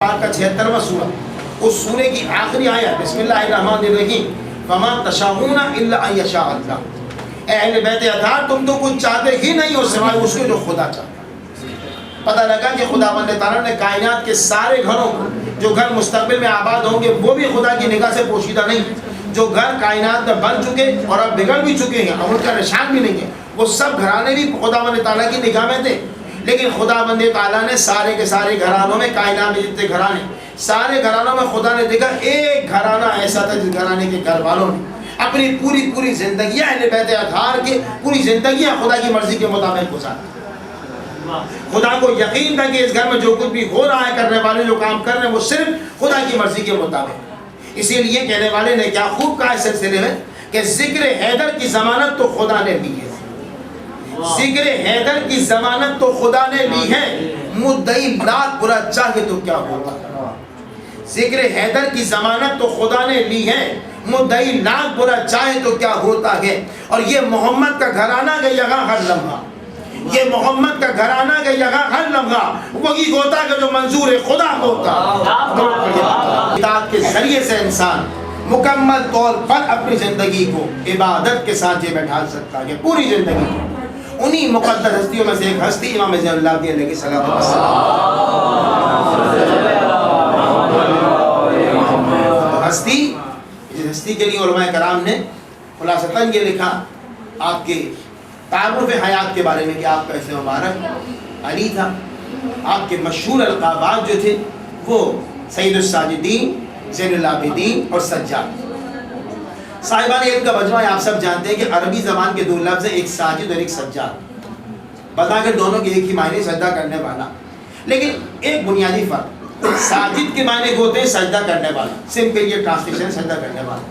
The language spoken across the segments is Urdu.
کا 76واں سورہ، اس سورے کی آخری آیت بسم اللہ الرحمن الرحیم فما تشاءون الا ان یشاء اللہ۔ اے اہل بیت اطہار، تم تو کچھ چاہتے ہی نہیں ہو سوائے اس کے جو خدا چاہتا ہے۔ پتہ لگا کہ خداوند تعالیٰ نے کائنات کے سارے گھروں کو، جو گھر مستقبل میں آباد ہوں گے وہ بھی خدا کی نگاہ سے پوشیدہ نہیں۔ جو گھر کائنات میں بن چکے اور اب بگڑ بھی چکے ہیں اور ان کا نشان بھی نہیں ہے، وہ سب گھرانے بھی خداوند تعالیٰ کی نگاہ میں تھے۔ لیکن خداوند تعالیٰ نے سارے کے سارے گھرانوں میں، کائنات میں جتنے گھرانے، سارے گھرانوں میں خدا نے دیکھا ایک گھرانہ ایسا تھا جس گھرانے کے گھر والوں نے اپنی پوری زندگیاں اہل بیت اطہار کی پوری زندگیاں خدا کی مرضی کے مطابق گزاری۔ خدا کو یقین تھا کہ اس گھر میں جو کچھ بھی ہو رہا ہے، کرنے والے جو کام کر رہے ہیں وہ صرف خدا کی مرضی کے مطابق۔ اسی لیے کہنے والے نے کیا خوب کہا اس سلسلے میں کہ ذکر حیدر کی ضمانت تو خدا نے لی ہے، ذکر حیدر کی ضمانت تو خدا نے لی ہے، مدعی لاکھ برا چاہے تو کیا ہوتا ہے۔ ذکر حیدر کی ضمانت تو خدا نے لی ہے، مدعی لاکھ برا چاہے تو کیا ہوتا ہے۔ اور یہ محمد کا گھرانہ کا یہاں ہر لمحہ، یہ محمد کا گھرانہ کا یہاں ہر لمحہ وہی ہوتا کہ جو منظور خدا ہوتا۔ اطاعت کے ذریعے سے انسان مکمل طور پر اپنی زندگی کو عبادت کے ساتھ یہ بیٹھا سکتا ہے، پوری زندگی کو۔ انہی مقدس ہستیوں میں سے ایک ہستی امام زین العابدین علیہ الصلوۃ والسلام۔ ہستی کے لیے علماء کرام نے خلاصتاً یہ لکھا آپ کے تعارف حیات کے بارے میں کہ آپ کا اسم مبارک علی تھا۔ آپ کے مشہور القابات جو تھے وہ سید الساجدین، زین العابدین اور سجاد۔ صاحبان علم کا مجمع آپ سب جانتے ہیں کہ عربی زبان کے دو لفظ ہیں، ایک ساجد اور ایک سجاد۔ بظاہر دونوں کے ایک ہی معنی سجدہ کرنے والا، لیکن ایک بنیادی فرق، ساجد کے معنی ہوتے ہیں سجدہ کرنے والا، سمپل یہ ٹرانسلیشن سجدہ کرنے والا،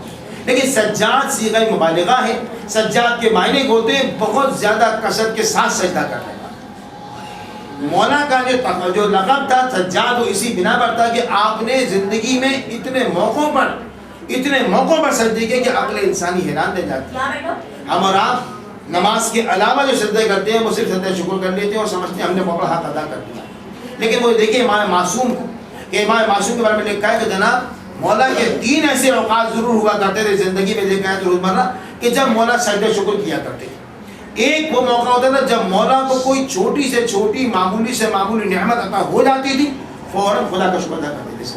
لیکن سجاد صیغہ مبالغہ ہے۔ سجاد کے معنی ہوتے ہیں بہت زیادہ کثرت کے ساتھ سجدہ کرنے والا۔ مولا کا جو لقب تھا سجاد، وہ اسی بنا پر تھا کہ آپ نے زندگی میں اتنے موقعوں پر سجدے کیے کہ عقل انسانی حیران رہ جاتی ہے۔ ہم اور آپ نماز کے علاوہ جو سجدے کرتے ہیں وہ صرف سجدہ شکر کر لیتے ہیں اور سمجھتے ہیں ہم نے موقع حق ادا کر دیا، لیکن وہ دیکھیں امام معصوم کو، کہ امام معصوم کے بارے میں لکھا ہے کہ جناب مولا کے 3 ایسے اوقات ضرور ہوا کرتے تھے زندگی میں، لکھا ہے روزمرہ، کہ جب مولا سجدہ شکر کیا کرتے تھے۔ ایک وہ موقع ہوتا تھا جب مولا کو کوئی چھوٹی سے چھوٹی، معمولی سے معمولی نعمت عطا ہو جاتی تھی، فوراً خدا کا شکر ادا کرتے تھے۔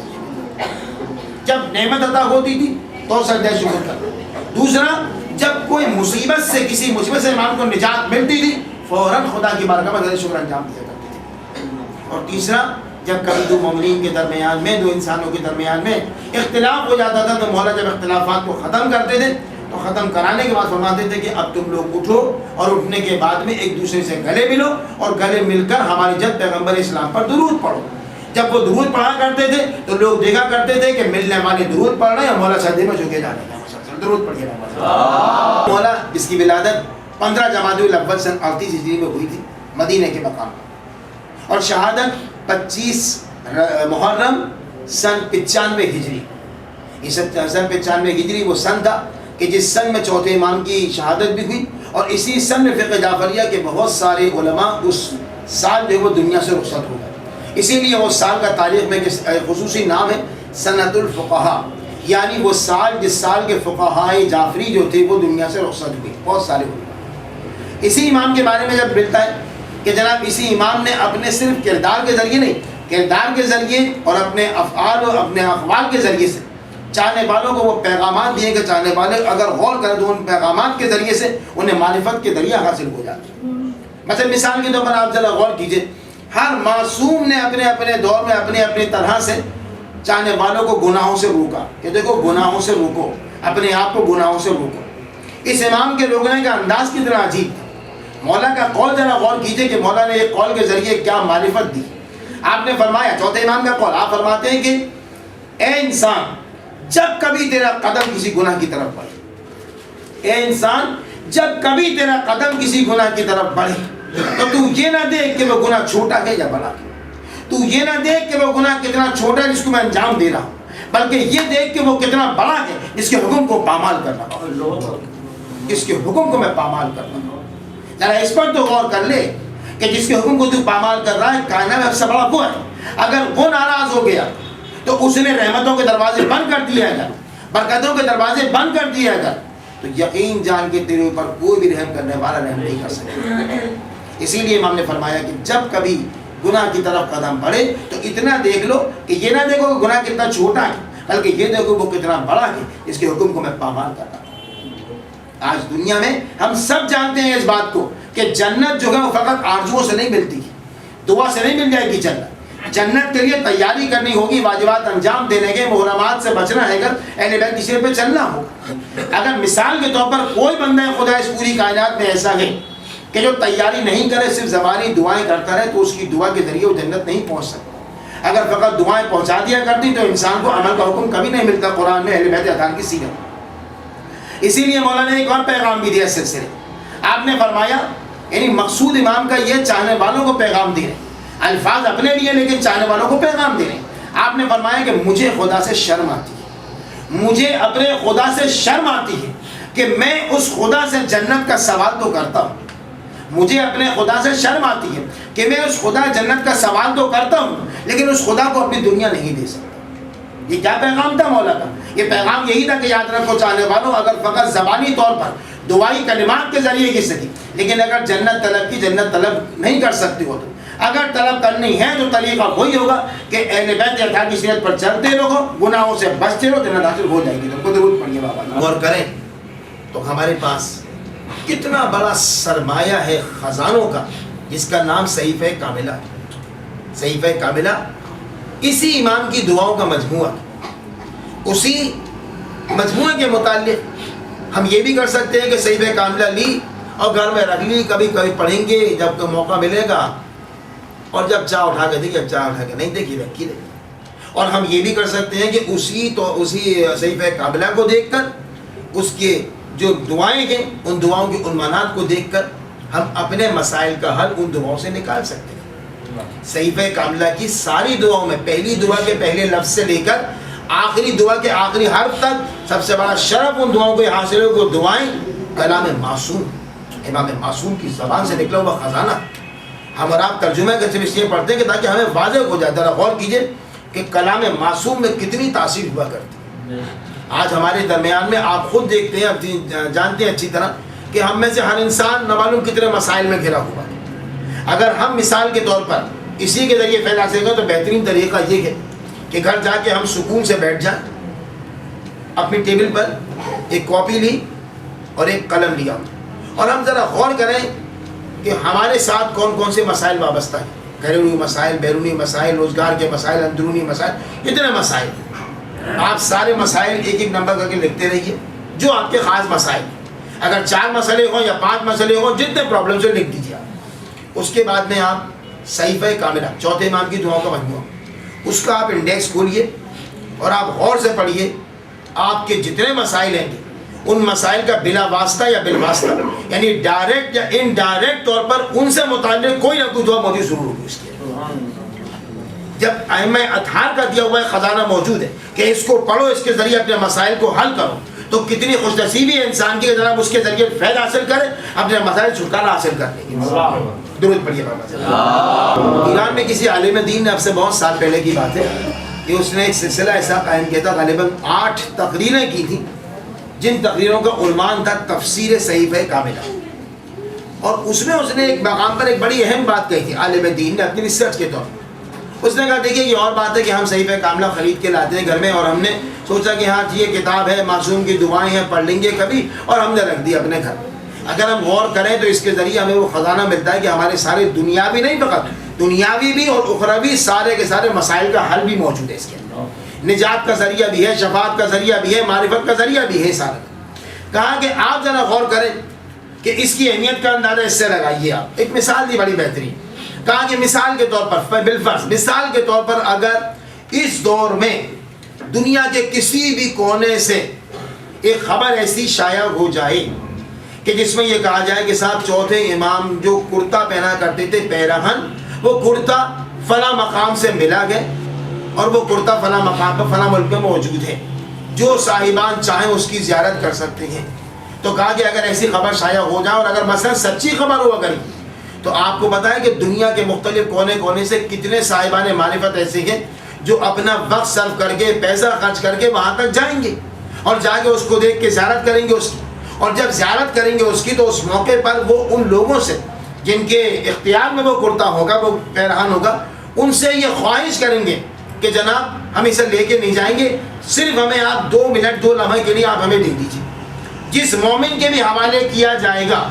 جب نعمت عطا ہوتی تھی تو سجدہ شکر کرتے تھے۔ دوسرا، جب کوئی مصیبت سے، کسی مصیبت سے امام کو نجات ملتی تھی، فوراً خدا کی بارگاہ میں سجدہ شکر انجام دیا کرتے تھے۔ اور تیسرا، جب کبھی دو مومنین کے درمیان میں، دو انسانوں کے درمیان میں اختلاف ہو جاتا تھا تو مولا جب اختلافات کو ختم کرتے تھے تو ختم کرانے کے بعد فرماتے تھے کہ اب تم لوگ اٹھو اور اٹھنے کے بعد میں ایک دوسرے سے گلے ملو اور گلے مل کر ہماری جد پیغمبر اسلام پر درود پڑھو۔ جب وہ درود پڑھا کرتے تھے تو لوگ دیکھا کرتے تھے کہ ملنے والے درود پڑھ رہے ہیں، مولا سجدے میں جھکے جا رہے ہیں، درود پڑھ کے مولا، جس کی ولادت 15 جمادی الاول سن 38 ہجری میں ہوئی تھی مدینہ کے مقام پر، اور شہادت 25 محرم سن 95 ہجری۔ یہ سن 95 ہجری وہ سن تھا کہ جس سن میں چوتھے امام کی شہادت بھی ہوئی، اور اسی سن میں فقہ جعفریہ کے بہت سارے علماء اس سال جو وہ دنیا سے رخصت ہو گئے۔ اسی لیے وہ سال کا تاریخ میں خصوصی نام ہے سنۃ الفقہاء، یعنی وہ سال جس سال کے فقہاء جعفری جو تھے وہ دنیا سے رخصت ہوئے، بہت سارے ہوئے۔ اسی امام کے بارے میں جب ملتا ہے کہ جناب اسی امام نے اپنے صرف کردار کے ذریعے نہیں، کردار کے ذریعے اور اپنے افعال اور اپنے اقوال کے ذریعے سے چاہنے والوں کو وہ پیغامات دیے کہ چاہنے والے اگر غور کریں تو ان پیغامات کے ذریعے سے انہیں معرفت کے ذریعہ حاصل ہو جاتے ہیں۔ مثلا مثال کے طور پر آپ ذرا غور کیجئے، ہر معصوم نے اپنے اپنے دور میں اپنی اپنی طرح سے چاہنے والوں کو گناہوں سے روکا کہ دیکھو گناہوں سے روکو، اپنے آپ کو گناہوں سے روکو۔ اس امام کے روکنے کا انداز کتنا عجیب تھا۔ مولا کا قول ذرا غور کیجئے کہ مولا نے ایک قول کے ذریعے کیا معرفت دی۔ آپ نے فرمایا، چوتھے امام کا قول، آپ فرماتے ہیں کہ اے انسان، جب کبھی تیرا قدم کسی گناہ کی طرف بڑھے، اے انسان جب کبھی تیرا قدم کسی گناہ کی طرف بڑھے تو تو یہ نہ دیکھ کہ وہ گناہ چھوٹا ہے یا بڑا ہے، تو یہ نہ دیکھ کہ وہ گناہ کتنا چھوٹا ہے جس کو میں انجام دے رہا ہوں، بلکہ یہ دیکھ کہ وہ کتنا بڑا ہے جس کے حکم کو پامال کرنا ہوں، جس کے حکم کو میں پامال کرنا ہوں۔ ذرا اس پر تو غور کر لے کہ جس کے حکم کو تو پامال کر رہا ہے، کائنات میں سب سے بڑا وہ ہے۔ اگر وہ ناراض ہو گیا تو اس نے رحمتوں کے دروازے بند کر دیے اگر، برکتوں کے دروازے بند کر دیے اگر، تو یقین جان کے تیرے اوپر کوئی بھی رحم کرنے والا رحم نہیں کر سکتا۔ اسی لیے امام نے فرمایا کہ جب کبھی گناہ کی طرف قدم بڑھے تو اتنا دیکھ لو کہ یہ نہ دیکھو کہ گناہ کتنا چھوٹا ہے، بلکہ یہ دیکھو وہ کتنا بڑا ہے، اس کے حکم کو میں پامال کرتا ہوں۔ آج دنیا میں ہم سب جانتے ہیں اس بات کو کہ جنت جو ہے وہ فقط آرزوؤں سے نہیں ملتی، دعا سے نہیں مل جائے گی جنت۔ جنت کے لیے تیاری کرنی ہوگی، واجبات انجام دینے کے، محرمات سے بچنا ہے، اگر اہل بیت کی سیر پہ چلنا ہوگا۔ اگر مثال کے طور پر کوئی بندہ خدا اس پوری کائنات میں ایسا ہے کہ جو تیاری نہیں کرے، صرف زبانی دعائیں کرتا رہے، تو اس کی دعا کے ذریعے وہ جنت نہیں پہنچ سکتا۔ اگر فقط دعائیں پہنچا دیا کرتی تو انسان کو عمل کا حکم کبھی نہیں ملتا قرآن میں اہل بیت اطہار کی سیرت۔ اسی لیے مولانا نے ایک اور پیغام بھی دیا سلسلے، آپ نے فرمایا یعنی مقصود امام کا یہ چاہنے والوں کو پیغام دے رہے، الفاظ اپنے لیے لیکن چاہنے والوں کو پیغام دے رہے ہیں۔ آپ نے فرمایا کہ مجھے خدا سے شرم آتی ہے، مجھے اپنے خدا سے شرم آتی ہے کہ میں اس خدا سے جنت کا سوال تو کرتا ہوں، مجھے اپنے خدا سے شرم آتی ہے کہ میں اس خدا جنت کا سوال تو کرتا ہوں لیکن اس خدا کو اپنی دنیا نہیں دے سکتا۔ یہ کیا پیغام تھا مولا کا؟ یہ پیغام یہی تھا کہ یاد رکھو چاہنے والوں، اگر فقط زبانی طور پر دعائی کلمات کے ذریعے کی سکی، لیکن اگر جنت طلب کی، جنت طلب نہیں کر سکتی ہو تو اگر طلب کرنی ہے تو طریقہ وہی ہوگا کہ اہل بیت اطہار کی سیرت پر چلتے رہو، گناہوں سے بچتے رہو، جنت حاصل ہو جائے گی۔ تم کو ضرورت پڑی ہے بابا، غور کریں تو ہمارے پاس کتنا بڑا سرمایہ ہے خزانوں کا، جس کا نام صحیفہ کاملہ ہے۔ صحیفہ کاملہ اسی امام کی دعاؤں کا مجموعہ، اسی مجموعے کے متعلق ہم یہ بھی کر سکتے ہیں کہ صحیفہ کاملہ لی اور گھر میں رکھ لی، کبھی کبھی پڑھیں گے جب کوئی موقع ملے گا، اور جب چاہ اٹھا کے دیکھیے، چاہ اٹھا کے نہیں دیکھی رکھی رہی۔ اور ہم یہ بھی کر سکتے ہیں کہ اسی صحیفہ کاملہ کو دیکھ کر، اس کے جو دعائیں ہیں ان دعاؤں کے عنوانات کو دیکھ کر ہم اپنے مسائل کا حل ان دعاؤں سے نکال سکتے ہیں۔ صحیفہ کاملہ کی ساری دعاؤں میں پہلی دعا کے پہلے لفظ سے لے کر آخری دعا کے آخری حرف تک سب سے بڑا شرف ان دعاؤں کو حاصل ہو کہ دعائیں کلام معصوم، امام معصوم کی زبان سے نکلا ہوا خزانہ۔ ہم اور آپ ترجمہ کے صرف اس لیے پڑھتے ہیں کہ تاکہ ہمیں واضح ہو جائے۔ ذرا غور کیجئے کہ کلام معصوم میں کتنی تاثیر ہوا کرتی ہے۔ آج ہمارے درمیان میں آپ خود دیکھتے ہیں، جانتے ہیں اچھی طرح کہ ہم میں سے ہر انسان نہ معلوم کتنے مسائل میں گھرا ہوا ہے۔ اگر ہم مثال کے طور پر اسی کے ذریعے فیض حاصل کریں تو بہترین طریقہ یہ ہے کہ گھر جا کے ہم سکون سے بیٹھ جائیں، اپنی ٹیبل پر ایک کاپی لی اور ایک قلم لیا، اور ہم ذرا غور کریں کہ ہمارے ساتھ کون کون سے مسائل وابستہ ہیں، گھریلو مسائل، بیرونی مسائل، روزگار کے مسائل، اندرونی مسائل، اتنے مسائل۔ آپ سارے مسائل ایک ایک نمبر کر کے لکھتے رہیے، جو آپ کے خاص مسائل، اگر 4 مسئلے ہوں یا 5 مسئلے ہوں، جتنے پرابلمس ہیں لکھ دیجیے آپ۔ اس کے بعد میں آپ صحیفہ کاملہ، چوتھے امام کی دعاؤں کا مجموعہ، اس کا آپ انڈیکس کھولیے اور آپ غور سے پڑھیے۔ آپ کے جتنے مسائل ہیں ان مسائل کا بلا واسطہ یا بالواسطہ، یعنی ڈائریکٹ یا انڈائریکٹ طور پر ان سے متعلق کوئی نہ کوئی دعا موجود ضرور ہوگی اس کے۔ جب ائمہ اطہار کا دیا ہوا ہے خزانہ موجود ہے کہ اس کو پڑھو، اس کے ذریعے اپنے مسائل کو حل کرو، تو کتنی خوش نصیبی ہے انسان کی کہ جناب اس کے ذریعے فیض حاصل کرے، اپنے مسائل چھٹکارا حاصل کرنے کی۔ درود پڑھیے بابا۔ ایران میں کسی عالم دین نے اب سے بہت سال پہلے کی بات ہے کہ اس نے ایک سلسلہ ایسا قائم کیا تھا، غالباً 8 تقریریں کی تھیں، جن تقریروں کا عنوان تھا تفسیر صحیفہ کاملہ۔ اور اس میں ایک مقام پر ایک بڑی اہم بات کہی تھی عالم دین نے اپنی ریسرچ کے طور پر۔ اس نے کہا دیکھیے یہ اور بات ہے کہ ہم صحیفہ کاملہ خرید کے لاتے ہیں گھر میں، اور ہم نے سوچا کہ ہاں یہ کتاب ہے، معصوم کی دعائیں ہیں، پڑھ لیں گے کبھی، اور ہم نے رکھ دی اپنے گھر۔ اگر ہم غور کریں تو اس کے ذریعے ہمیں وہ خزانہ ملتا ہے کہ ہمارے سارے دنیاوی نہیں، فقط دنیاوی بھی اور اخروی سارے کے سارے مسائل کا حل بھی موجود ہے اس کے اندر۔ نجات کا ذریعہ بھی ہے، شفاعت کا ذریعہ بھی ہے، معرفت کا ذریعہ بھی ہے سارا۔ کہا کہ آپ ذرا غور کریں کہ اس کی اہمیت کا اندازہ اس سے لگائیے آپ۔ ایک مثال دی بڑی بہترین، کہا کہ مثال کے طور پر، بالفرض مثال کے طور پر، اگر اس دور میں دنیا کے کسی بھی کونے سے ایک خبر ایسی شائع ہو جائے کہ جس میں یہ کہا جائے کہ صاحب چوتھے امام جو کرتا پہنا کرتے تھے پیراہن، وہ کرتا فلاں مقام سے ملا گئے اور وہ کرتا فلاں مقام پر فلاں ملک میں موجود ہے، جو صاحبان چاہیں اس کی زیارت کر سکتے ہیں۔ تو کہا کہ اگر ایسی خبر شائع ہو جائے اور اگر مثلا سچی خبر ہو اگر، تو آپ کو بتائیں کہ دنیا کے مختلف کونے کونے سے کتنے صاحبان معرفت ایسے ہیں جو اپنا وقت صرف کر کے پیسہ خرچ کر کے وہاں تک جائیں گے اور جا کے اس کو دیکھ کے زیارت کریں گے اس کی. اور جب زیارت کریں گے اس کی تو اس موقع پر وہ ان لوگوں سے جن کے اختیار میں وہ کرتا ہوگا, وہ پیرہن ہوگا, ان سے یہ خواہش کریں گے کہ جناب ہم اسے لے کے نہیں جائیں گے, صرف ہمیں آپ 2 منٹ 2 لمحے کے لیے آپ ہمیں دے دیجیے. جس مومن کے بھی حوالے کیا جائے گا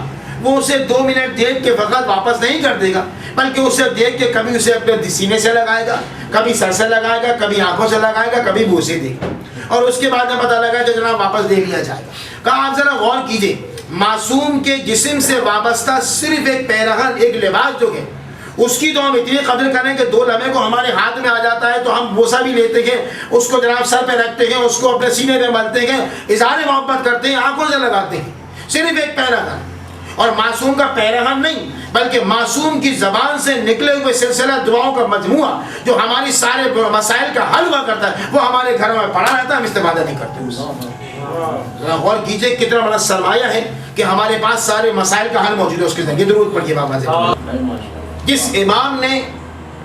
وہ اسے 2 منٹ دیکھ کے فقط واپس نہیں کر دے گا, بلکہ اسے دیکھ کے کبھی اسے اپنے سینے سے لگائے گا, کبھی سر سے لگائے گا, کبھی آنکھوں سے لگائے گا, کبھی منہ سے دے گا, اور اس کے بعد میں پتہ لگا کہ جناب واپس دے لیا جائے گا. کہا آپ ذرا غور کیجئے, معصوم کے جسم سے وابستہ صرف ایک پیرہن, ایک لباس جو ہے, اس کی تو ہم اتنی قدر کریں کہ 2 لمحے کو ہمارے ہاتھ میں آ جاتا ہے تو ہم بوسہ بھی لیتے ہیں, اس کو جناب سر پہ رکھتے ہیں, اس کو اپنے سینے پہ ملتے ہیں, اظہار محبت کرتے ہیں, آنکھوں سے لگاتے ہیں, صرف ایک پیرہن. اور معصوم کا پیرہن نہیں بلکہ معصوم کی زبان سے نکلے ہوئے سلسلہ دعاؤں کا مجموعہ جو ہماری سارے مسائل کا حل ہوا کرتا ہے, وہ ہمارے گھروں میں پڑا رہتا ہے, ہم استفادہ نہیں کرتے اس سے. غور کیجئے کتنا بڑا سرمایہ ہے کہ ہمارے پاس سارے مسائل کا حل موجود ہے اس کے ذریعے. درود پڑھیے بابا سے. جس امام نے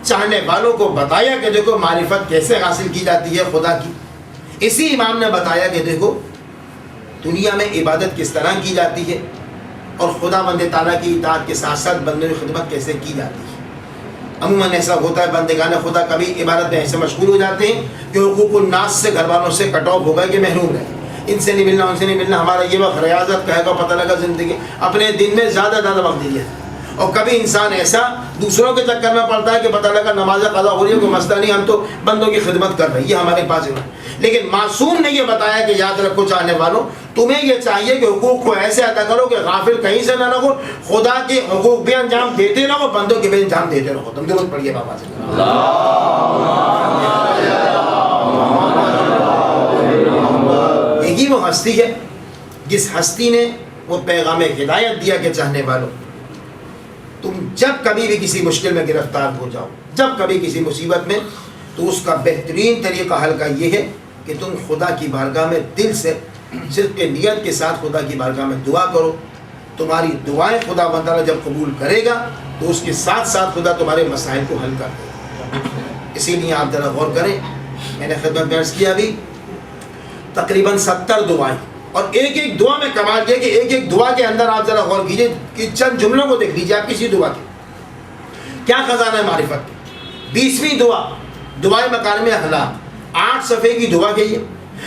چاہنے والوں کو بتایا کہ دیکھو معرفت کیسے حاصل کی جاتی ہے خدا کی, اسی امام نے بتایا کہ دیکھو دنیا میں عبادت کس طرح کی جاتی ہے اور خدا بندے تعالیٰ کی اطاعت کے ساتھ ساتھ بندے کی خدمت کیسے کی جاتی ہے. عموماً ایسا ہوتا ہے بندگان خدا کبھی عبادت میں ایسے مشغول ہو جاتے ہیں کہ حقوق الناس سے, گھر والوں سے کٹ آف ہو گئے کہ محروم رہے, ان سے نہیں ملنا ان سے نہیں ملنا. ہمارا یہ وقت ریاضت کہے گا, پتہ لگا زندگی اپنے دن میں زیادہ وقت دیا. اور کبھی انسان ایسا دوسروں کے چکر میں پڑتا ہے کہ پتہ لگا نماز قضا ہو رہی ہے, کوئی مسئلہ نہیں, ہم تو بندوں کی خدمت کر رہے ہیں, یہ ہمارے پاس ہے. لیکن معصوم نے یہ بتایا کہ یاد رکھو چاہنے والوں, تمہیں یہ چاہیے کہ حقوق کو ایسے ادا کرو کہ غافل کہیں سے نہ رہو, خدا کے حقوق بھی انجام دیتے رہو, بندوں کے بھی انجام دیتے رہو. تم درود پڑھیے بابا سے. یہی وہ ہستی ہے جس ہستی نے وہ پیغام ہدایت دیا کہ چاہنے والوں تم جب کبھی بھی کسی مشکل میں گرفتار ہو جاؤ, جب کبھی کسی مصیبت میں, تو اس کا بہترین طریقہ حل کا یہ ہے کہ تم خدا کی بارگاہ میں دل سے صرف نیت کے ساتھ خدا کی بارگاہ میں دعا کرو. تمہاری دعائیں خدا بندہ جب قبول کرے گا تو اس کے ساتھ ساتھ خدا تمہارے مسائل کو حل کر دے گا. اسی لیے آپ ذرا غور کریں, میں نے خدمت میں عرض کیا ابھی تقریباً 70 دعائیں, اور ایک ایک دعا میں کمال یہ کہ ایک ایک دعا کے اندر آپ ذرا غور کیجئے کہ چند جملوں کو دیکھ لیجئے آپ کسی دعا کے کیا خزانہ ہے معرفت. 20ویں دعا دعائے مکارم اخلاق, 8 صفحے کی دعا کی ہے,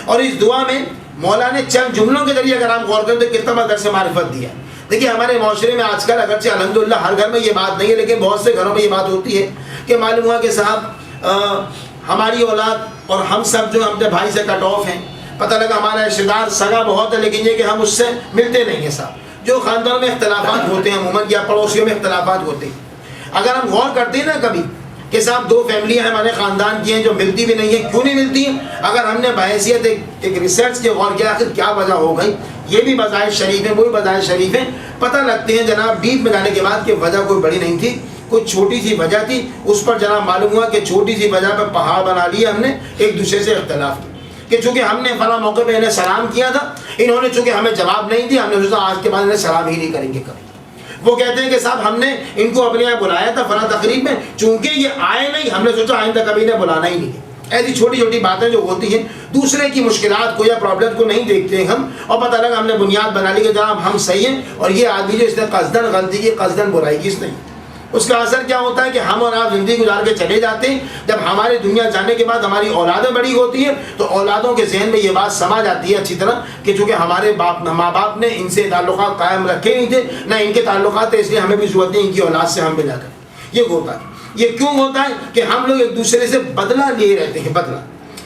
اور اس دعا میں مولا نے چند جملوں کے ذریعے اگر آپ غور کریں تو کتنا بڑا درس معرفت دیا. دیکھیے ہمارے معاشرے میں آج کل اگرچہ الحمدللہ ہر گھر میں یہ بات نہیں ہے, لیکن بہت سے گھروں میں یہ بات ہوتی ہے کہ معلوم ہوا کہ صاحب ہماری اولاد اور ہم سب جو اپنے بھائی سے کٹ آف ہیں, پتہ لگا ہمارا رشتہ دار سگا بہت ہے لیکن یہ کہ ہم اس سے ملتے نہیں ہیں. صاحب جو خاندانوں میں اختلافات ہوتے ہیں عموماً یا پڑوسیوں میں اختلافات ہوتے ہیں, اگر ہم غور کرتے ہیں نا کبھی کہ صاحب 2 فیملیاں ہمارے خاندان کی ہیں جو ملتی بھی نہیں ہیں, کیوں نہیں ملتی ہیں, اگر ہم نے بحیثیت ایک ریسرچ کے غور کیا آخر کیا وجہ ہو گئی, یہ بھی بظاہر شریف ہیں وہ بھی بظاہر شریف ہیں, پتہ لگتے ہیں جناب ڈیپ میں جانے کے بعد کہ وجہ کوئی بڑی نہیں تھی, کوئی چھوٹی سی وجہ تھی. اس پر جناب معلوم ہوا کہ چھوٹی سی وجہ پر پہاڑ بنا لیا ہم نے ایک دوسرے سے اختلاف کیا کہ چونکہ ہم نے فلاں موقع پہ انہیں سلام کیا تھا, انہوں نے چونکہ ہمیں جواب نہیں دیا, ہم نے سوچا آج کے بعد انہیں سلام ہی نہیں کریں گے کبھی. وہ کہتے ہیں کہ صاحب ہم نے ان کو اپنے یہاں بلایا تھا فلاں تقریب میں, چونکہ یہ آئے نہیں ہم نے سوچا آئندہ کبھی انہیں بلانا ہی نہیں. ایسی چھوٹی چھوٹی باتیں جو ہوتی ہیں, دوسرے کی مشکلات کو یا پرابلم کو نہیں دیکھتے ہیں ہم, اور پتہ لگا ہم نے بنیاد بنا لی کہ جناب ہم صحیح ہیں اور یہ آدمی جو اس نے قصدن غلطی کی, قصدن برائی کی, اس نے اس کا اثر کیا ہوتا ہے کہ ہم اور آپ زندگی گزار کے چلے جاتے ہیں. جب ہمارے دنیا جانے کے بعد ہماری اولادیں بڑی ہوتی ہیں تو اولادوں کے ذہن میں یہ بات سما جاتی ہے اچھی طرح کہ چونکہ ہمارے ماں باپ نے ان سے تعلقات قائم رکھے نہیں تھے, نہ ان کے تعلقات تھے, اس لیے ہمیں بھی ضرورت نہیں ان کی اولاد سے ہم ملا کر. یہ ہوتا ہے. یہ کیوں ہوتا ہے کہ ہم لوگ ایک دوسرے سے بدلہ لیے رہتے ہیں, بدلہ.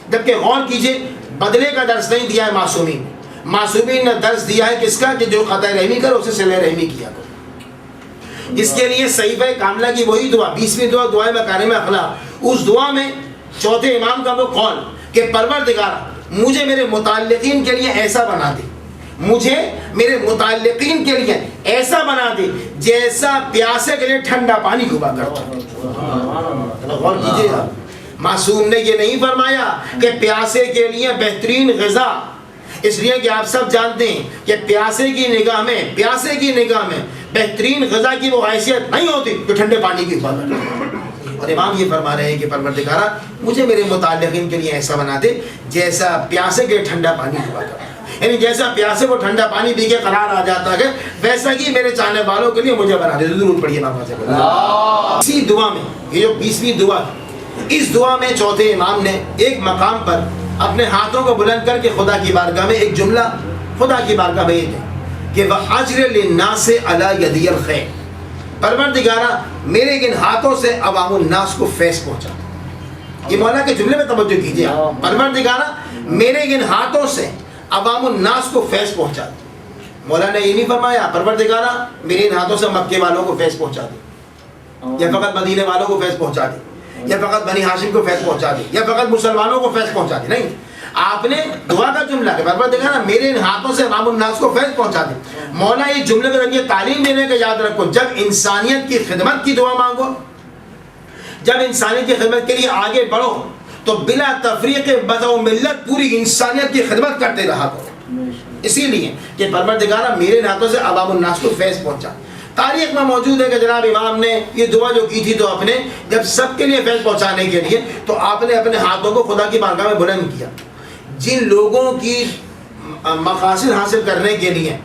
جبکہ غور کیجئے بدلے کا درس نہیں دیا ہے معصومین نے. معصومین نے درس دیا ہے کس کا کہ جو قطع رحمی کرو اسے صلہ رحمی کیا کرو. اس کے لیے صحیفہ کاملہ کی وہی دعا 20ویں دعا دعائے مکارم اخلاق, اس دعا میں چوتھے امام کا وہ قول کہ پروردگار مجھے میرے متعلقین کے لیے ایسا بنا دے, مجھے میرے متعلقین کے لیے ایسا بنا دے جیسا پیاسے کے لیے ٹھنڈا پانی ہوا کرتا. غور کیجیے گا, معصوم نے یہ نہیں فرمایا کہ پیاسے کے لیے بہترین غذا, اس لیے کہ آپ سب جانتے ہیں کہ پیاسے کی نگاہ میں بہترین غذا کی وہ حیثیت نہیں ہوتی جو ٹھنڈے پانی کی حفاظت. اور امام یہ فرما رہے ہیں کہ پروردگارا مجھے میرے متعلقین کے لیے ایسا بنا دے جیسا پیاسے کے ٹھنڈا پانی ہوا کرتا، یعنی جیسا پیاسے کو ٹھنڈا پانی پی کے قرار آ جاتا ہے ویسا ہی میرے چاہنے والوں کے لیے مجھے بنا دے. ضرور پڑھیے امام سے. اسی دعا میں یہ جو 20ویں دعا، اس دعا میں چوتھے امام نے ایک مقام پر اپنے ہاتھوں کو بلند کر کے خدا کی بارگاہ میں ایک جملہ خدا کی بارگاہ میں یہ ہے کہ وَأَجْرِ لِلنَّاسِ عَلَى يَدِيَ الْخَيْرِ، پروردگارا میرے ان ہاتھوں سے عوام الناس کو فیض پہنچا. یہ مولا کے جملے میں توجہ کیجیے. پروردگارا میرے ان ہاتھوں سے عوام الناس کو فیض پہنچا دے. مولا نے یہ نہیں فرمایا پروردگارا میرے ان ہاتھوں سے مکے والوں کو فیض پہنچا دے، یا فقط مدینے والوں کو فیض پہنچا دے، یا فقط بنی ہاشم کو فیض پہنچا دے، یا فقط مسلمانوں کو فیض پہنچا دے. نہیں، آپ نے دعا کا جملہ کہ پروردگارا میرے ان ہاتھوں سے عوام الناس کو فیض پہنچا دے. مولا یہ جملے کے ذریعے تعلیم دینے کا یاد رکھو، جب انسانیت کی خدمت کی دعا مانگو، جب انسانیت کی خدمت کے لیے آگے بڑھو تو بلا تفریق بدو ملت پوری انسانیت کی خدمت کرتے رہا کرو. اسی لیے کہ پروردگارا میرے ہاتھوں سے عوام الناس کو فیض پہنچا. تاریخ میں موجود ہے کہ جناب امام نے یہ دعا جو کی تھی تو اپنے جب سب کے لیے فیض پہنچانے کے لیے تو آپ نے اپنے ہاتھوں کو خدا کی بارگاہ میں بلند کیا. جن لوگوں کی مقاصد حاصل کرنے کے لیے،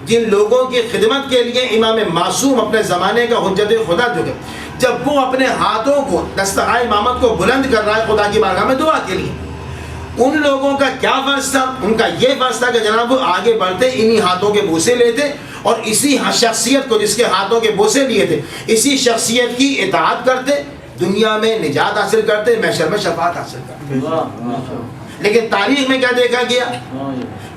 جن لوگوں کی خدمت کے لیے امام معصوم اپنے زمانے کا حجت خدا جو ہے، جب وہ اپنے ہاتھوں کو دستگاہ امامت کو بلند کر رہا ہے خدا کی بارگاہ میں دعا کے لیے، ان لوگوں کا کیا فرض تھا؟ ان کا یہ فرض تھا کہ جناب وہ آگے بڑھتے انہی ہاتھوں کے بوسے لیتے اور اسی شخصیت کو جس کے ہاتھوں کے بوسے لیے تھے اسی شخصیت کی اطاعت کرتے، دنیا میں نجات حاصل کرتے، محشر میں شفاعت حاصل کرتے. لیکن تاریخ میں کیا دیکھا گیا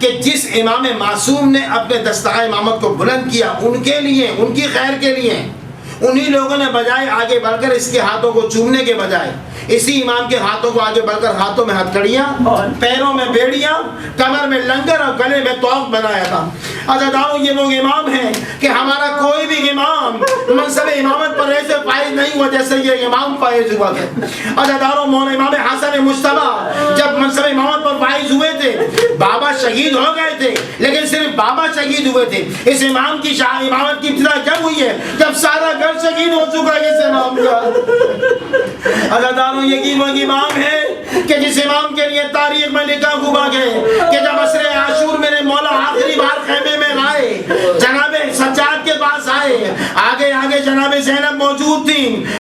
کہ جس امام معصوم نے اپنے دستگاہ امامت کو بلند کیا ان کے لیے، ان کی خیر کے لیے، انہی لوگوں نے بجائے آگے بڑھ کر اس کے ہاتھوں کو چومنے کے بجائے اسی امام کے ہاتھوں کو آگے بڑھ کر ہاتھوں میں ہتھکڑیاں، پیروں میں بیڑیاں، کمر میں لنگر اور گلے میں توق بنایا تھا. عزیزانو یہ وہ امام ہیں کہ ہمارا کوئی بھی امام منصب امامت پر ایسے فائز نہیں ہوا جیسے یہ امام فائز ہوا ہے. عزیزانو مولانا امام حسن مجتبی جب منصب امامت پر فائز ہوئے تھے، بابا شہید ہو گئے تھے لیکن صرف بابا شہید ہوئے تھے. اس امام کی امامت کی ابتدا جب ہوئی ہے جب سارا گھر شہید ہو چکا ہے اس امام کا. عزیزانو یقین وہ امام ہے کہ جس امام کے لیے تاریخ میں لکھا ہوا ہے کہ جب عصر عاشور میرے مولا آخری بار خیمے میں آئے، جناب سجاد کے پاس آئے، آگے آگے جناب زینب موجود تھی.